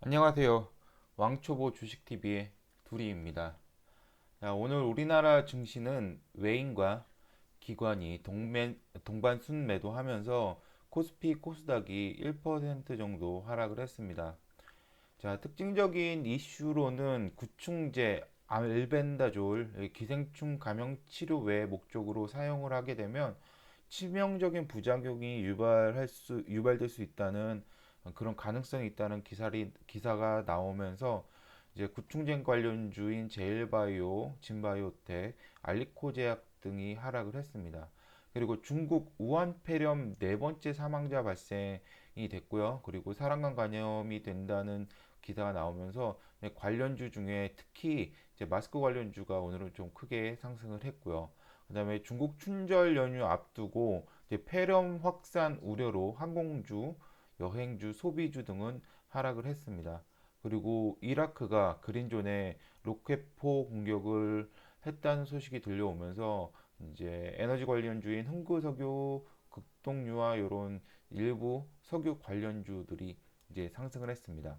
안녕하세요. 왕초보 주식TV의 두리입니다. 자, 오늘 우리나라 증시는 외인과 기관이 동반순매도하면서 코스피 코스닥이 1% 정도 하락을 했습니다. 자, 특징적인 이슈로는 구충제 알벤다졸 기생충 감염 치료 외 목적으로 사용을 하게 되면 치명적인 부작용이 유발될 수 있다는 그런 가능성이 있다는 기사가 나오면서 이제 구충제 관련주인 제일바이오, 진바이오텍, 알리코제약 등이 하락을 했습니다. 그리고 중국 우한 폐렴 네 번째 사망자 발생이 됐고요. 그리고 사람간 감염이 된다는 기사가 나오면서 관련주 중에 특히 이제 마스크 관련주가 오늘은 좀 크게 상승을 했고요. 그다음에 중국 춘절 연휴 앞두고 이제 폐렴 확산 우려로 항공주, 여행주, 소비주 등은 하락을 했습니다. 그리고 이라크가 그린존에 로켓포 공격을 했다는 소식이 들려오면서 이제 에너지 관련주인 흥구석유, 극동유와 이런 일부 석유 관련주들이 이제 상승을 했습니다.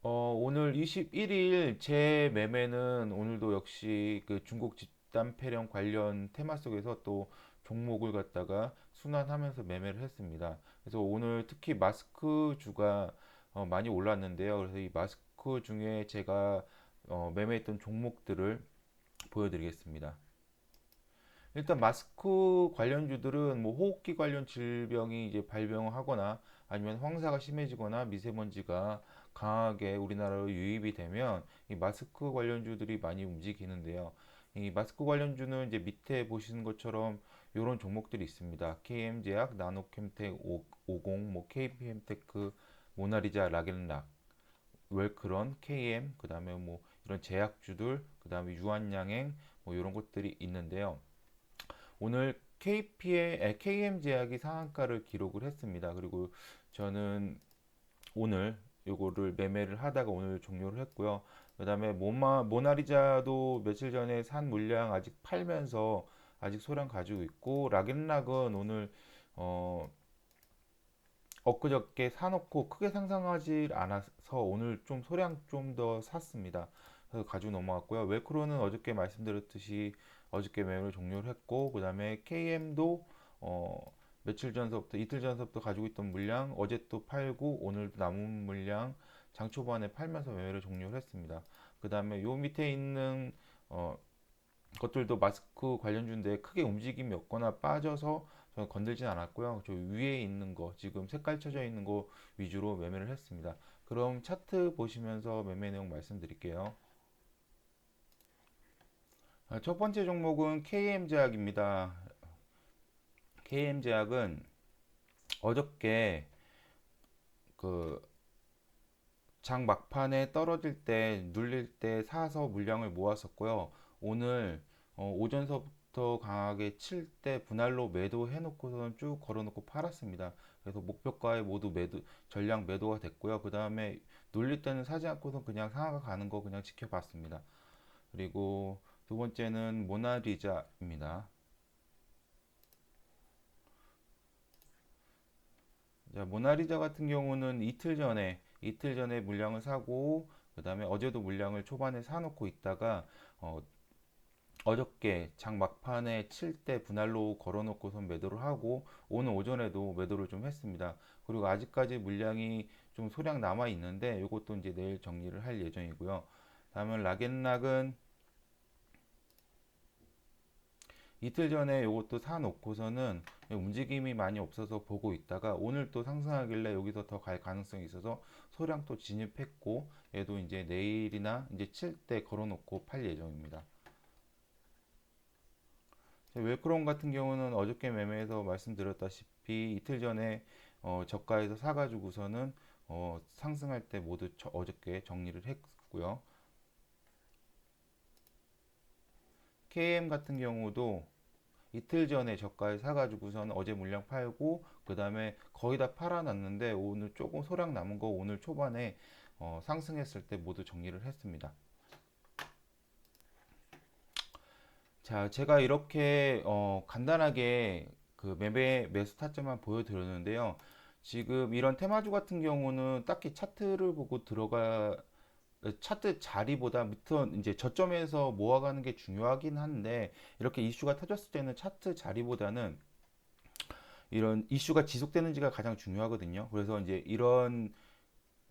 오늘 21일 제 매매는 오늘도 역시 그 중국 집단 폐렴 관련 테마 속에서 또 종목을 갖다가 순환하면서 매매를 했습니다. 그래서 오늘 특히 마스크 주가 많이 올랐는데요. 그래서 이 마스크 중에 제가 매매했던 종목들을 보여드리겠습니다. 일단 마스크 관련주들은 뭐 호흡기 관련 질병이 이제 발병을 하거나 아니면 황사가 심해지거나 미세먼지가 강하게 우리나라로 유입이 되면 이 마스크 관련주들이 많이 움직이는데요. 이 마스크 관련주는 이제 밑에 보시는 것처럼 이런 종목들이 있습니다. KM제약, 나노캠텍 50, 뭐 KPM테크, 모나리자, 라겐락, 웰크런, KM, 그다음에 뭐 이런 제약주들, 그다음에 유한양행 뭐 이런 것들이 있는데요. 오늘 KM 제약이 상한가를 기록을 했습니다. 그리고 저는 오늘 요거를 매매를 하다가 오늘 종료를 했고요. 그다음에 모나리자도 며칠 전에 산 물량 아직 팔면서 아직 소량 가지고 있고 락앤락은 오늘 어 엊그저께 사놓고 크게 상승하지 않아서 오늘 좀 소량 좀 더 샀습니다. 그래서 가지고 넘어갔고요. 웰크로는 어저께 말씀드렸듯이 어저께 매매를 종료를 했고 그다음에 KM도 며칠 전서부터 이틀 전서부터 가지고 있던 물량 어제 또 팔고 오늘도 남은 물량 장 초반에 팔면서 매매를 종료를 했습니다. 그다음에 요 밑에 있는 어, 것들도 마스크 관련주인데 크게 움직임이 없거나 빠져서 저는 건들진 않았고요. 저 위에 있는 거 지금 색깔 쳐져 있는 거 위주로 매매를 했습니다. 그럼 차트 보시면서 매매 내용 말씀드릴게요. 첫 번째 종목은 KM제약입니다. KM제약은 어저께 그 장 막판에 떨어질 때 눌릴 때 사서 물량을 모았었고요. 오늘 오전서부터 강하게 칠 때 분할로 매도해 놓고서는 쭉 걸어 놓고 팔았습니다. 그래서 목표가에 모두 매도 전량 매도가 됐고요. 그 다음에 눌릴 때는 사지 않고서 그냥 상하가 가는 거 그냥 지켜봤습니다. 그리고 두 번째는 모나리자입니다. 자, 모나리자 같은 경우는 이틀 전에 물량을 사고 그다음에 어제도 물량을 초반에 사놓고 있다가 어, 어저께 장 막판에 칠 때 분할로 걸어놓고선 매도를 하고 오늘 오전에도 매도를 좀 했습니다. 그리고 아직까지 물량이 좀 소량 남아 있는데 이것도 이제 내일 정리를 할 예정이고요. 다음은 락앤락은 이틀 전에 이것도 사놓고서는 움직임이 많이 없어서 보고 있다가 오늘 또 상승하길래 여기서 더 갈 가능성이 있어서 소량 또 진입했고 얘도 이제 내일이나 이제 칠 때 걸어놓고 팔 예정입니다. 웰크롬 같은 경우는 어저께 매매에서 말씀드렸다시피 이틀 전에 저가에서 사가지고서는 상승할 때 모두 어저께 정리를 했고요. KM 같은 경우도 이틀 전에 저가에 사가지고선 어제 물량 팔고 그 다음에 거의 다 팔아놨는데 오늘 조금 소량 남은 거 오늘 초반에 상승했을 때 모두 정리를 했습니다. 자, 제가 이렇게 간단하게 그 매매 매수 타점만 보여드렸는데요. 지금 이런 테마주 같은 경우는 딱히 차트를 보고 차트 자리보다 밑은 이제 저점에서 모아가는 게 중요하긴 한데, 이렇게 이슈가 터졌을 때는 차트 자리보다는 이런 이슈가 지속되는지가 가장 중요하거든요. 그래서 이제 이런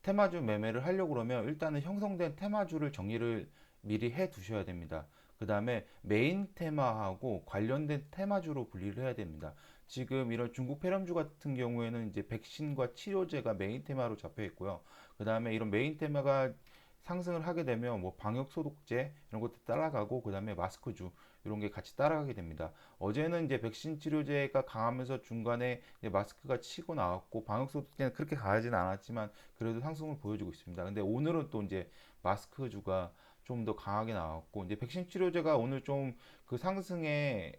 테마주 매매를 하려고 그러면 일단은 형성된 테마주를 정리를 미리 해 두셔야 됩니다. 그 다음에 메인 테마하고 관련된 테마주로 분리를 해야 됩니다. 지금 이런 중국 폐렴주 같은 경우에는 이제 백신과 치료제가 메인 테마로 잡혀 있고요. 그 다음에 이런 메인 테마가 상승을 하게 되면 뭐 방역 소독제 이런 것도 따라가고, 그 다음에 마스크주 이런 게 같이 따라가게 됩니다. 어제는 이제 백신 치료제가 강하면서 중간에 이제 마스크가 치고 나왔고, 방역 소독제는 그렇게 강하지는 않았지만 그래도 상승을 보여주고 있습니다. 근데 오늘은 또 이제 마스크주가 좀 더 강하게 나왔고, 이제 백신 치료제가 오늘 좀 그 상승에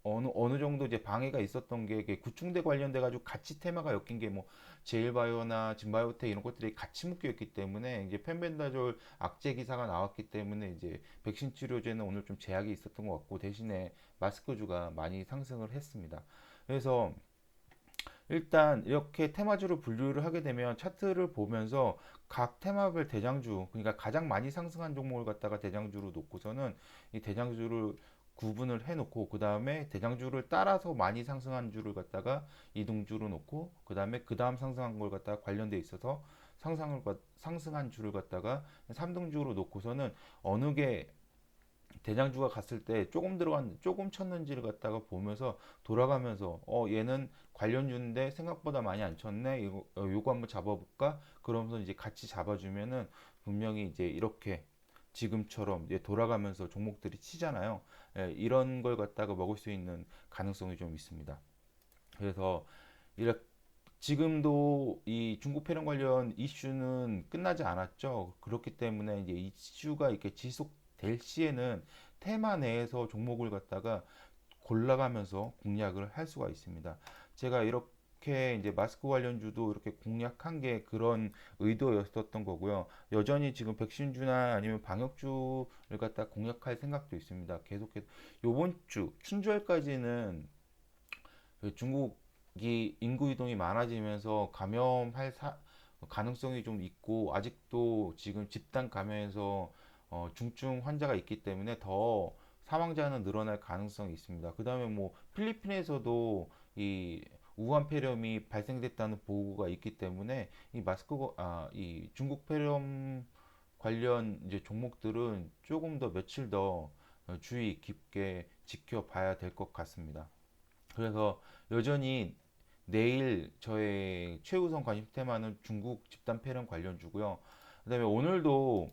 어느 정도 이제 방해가 있었던 게, 이게 구충제 관련돼 가지고 같이 테마가 엮인 게 뭐 제일바이오나 진바이오텍 이런 것들이 같이 묶여 있기 때문에, 이제 펜벤다졸 악재 기사가 나왔기 때문에 이제 백신 치료제는 오늘 좀 제약이 있었던 것 같고, 대신에 마스크주가 많이 상승을 했습니다. 그래서 일단 이렇게 테마주를 분류를 하게 되면 차트를 보면서 각 테마별 대장주, 그러니까 가장 많이 상승한 종목을 갖다가 대장주로 놓고서는 이 대장주를 구분을 해놓고, 그 다음에 대장주를 따라서 많이 상승한 주를 갖다가 이등주로 놓고, 그 다음에 그 다음 상승한 걸 갖다가 관련돼 있어서 상승한 주를 갖다가 3등주로 놓고서는 어느 게 대장주가 갔을 때 조금 쳤는지를 갖다가 보면서 돌아가면서, 얘는 관련주인데 생각보다 많이 안 쳤네, 요거 한번 잡아볼까, 그러면서 이제 같이 잡아주면은 분명히 이제 이렇게 지금처럼 이제 돌아가면서 종목들이 치잖아요. 이런 걸 갖다가 먹을 수 있는 가능성이 좀 있습니다. 그래서 이렇게 지금도 이 중국 폐렴 관련 이슈는 끝나지 않았죠. 그렇기 때문에 이제 이슈가 이렇게 지속될 시에는 테마 내에서 종목을 갖다가 골라가면서 공략을 할 수가 있습니다. 제가 이렇게 이제 마스크 관련주도 이렇게 공략한 게 그런 의도였었던 거고요. 여전히 지금 백신주나 아니면 방역주를 갖다 공략할 생각도 있습니다. 계속해서 요번 주 춘절까지는 중국이 인구 이동이 많아지면서 가능성이 좀 있고, 아직도 지금 집단 감염에서 중증 환자가 있기 때문에 더 사망자는 늘어날 가능성이 있습니다. 그 다음에 뭐 필리핀에서도 이 우한 폐렴이 발생됐다는 보고가 있기 때문에 이 중국 폐렴 관련 이제 종목들은 조금 더 며칠 더 주의 깊게 지켜봐야 될 것 같습니다. 그래서 여전히 내일 저의 최우선 관심 테마는 중국 집단 폐렴 관련주고요. 그다음에 오늘도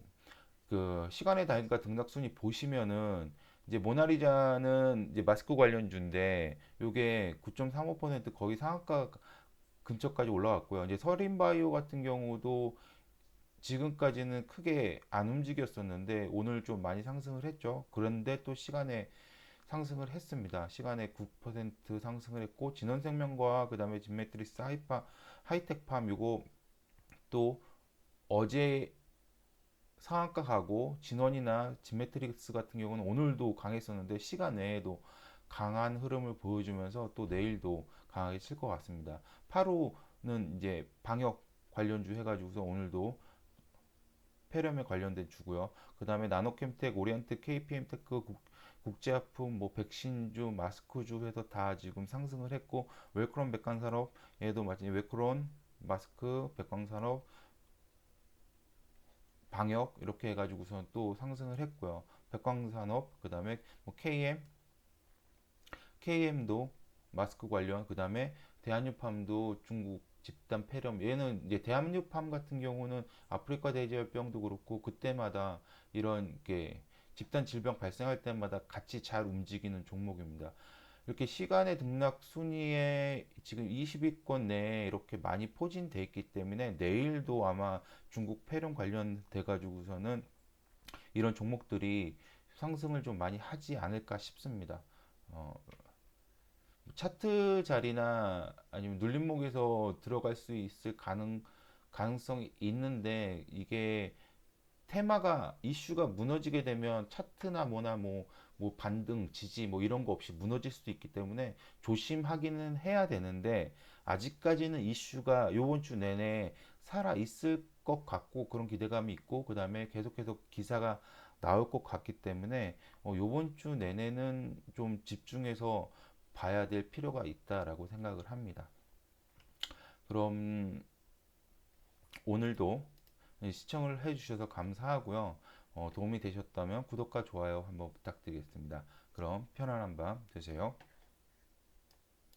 그 시간의 달인가 등락순위 보시면은 이제 모나리자는 이제 마스크 관련주인데 요게 9.35% 거의 상한가 근처까지 올라왔고요. 이제 서린바이오 같은 경우도 지금까지는 크게 안 움직였었는데 오늘 좀 많이 상승을 했죠. 그런데 또 시간에 상승을 했습니다. 시간에 9% 상승을 했고, 진원생명과 그 다음에 진메트리스 하이텍팜 요거 또 어제 상한가 가고, 진원이나 진메트릭스 같은 경우는 오늘도 강했었는데 시간 내에도 강한 흐름을 보여주면서 또 내일도 강하게 칠 것 같습니다. 파루는 이제 방역 관련주 해가지고서 오늘도 폐렴에 관련된 주고요. 그 다음에 나노캠텍, 오리엔트, KPM테크, 국제하품, 뭐 백신주, 마스크주 해서 다 지금 상승을 했고, 웰크론 백광산업 얘도 마찬가지, 웰크론, 마스크, 백광산업, 방역 이렇게 해가지고선 또 상승을 했고요. 백광산업, 그 다음에 뭐 KM도 마스크 관련, 그 다음에 대한유팜도 중국 집단 폐렴, 얘는 이제 대한유팜 같은 경우는 아프리카 돼지열병도 그렇고 그때마다 이런 게 집단 질병 발생할 때마다 같이 잘 움직이는 종목입니다. 이렇게 시간의 등락 순위에 지금 20위권 내에 이렇게 많이 포진돼 있기 때문에 내일도 아마 중국 폐렴 관련돼 가지고서는 이런 종목들이 상승을 좀 많이 하지 않을까 싶습니다. 어, 차트 자리나 아니면 눌림목에서 들어갈 수 있을 가능성이 있는데, 이게 테마가 이슈가 무너지게 되면 차트나 뭐나 뭐 뭐 반등, 지지 뭐 이런 거 없이 무너질 수도 있기 때문에 조심하기는 해야 되는데 아직까지는 이슈가 요번 주 내내 살아 있을 것 같고 그런 기대감이 있고 그다음에 계속해서 기사가 나올 것 같기 때문에 요번 주 내내는 좀 집중해서 봐야 될 필요가 있다라고 생각을 합니다. 그럼 오늘도 시청을 해주셔서 감사하고요. 도움이 되셨다면 구독과 좋아요 한번 부탁드리겠습니다. 그럼 편안한 밤 되세요.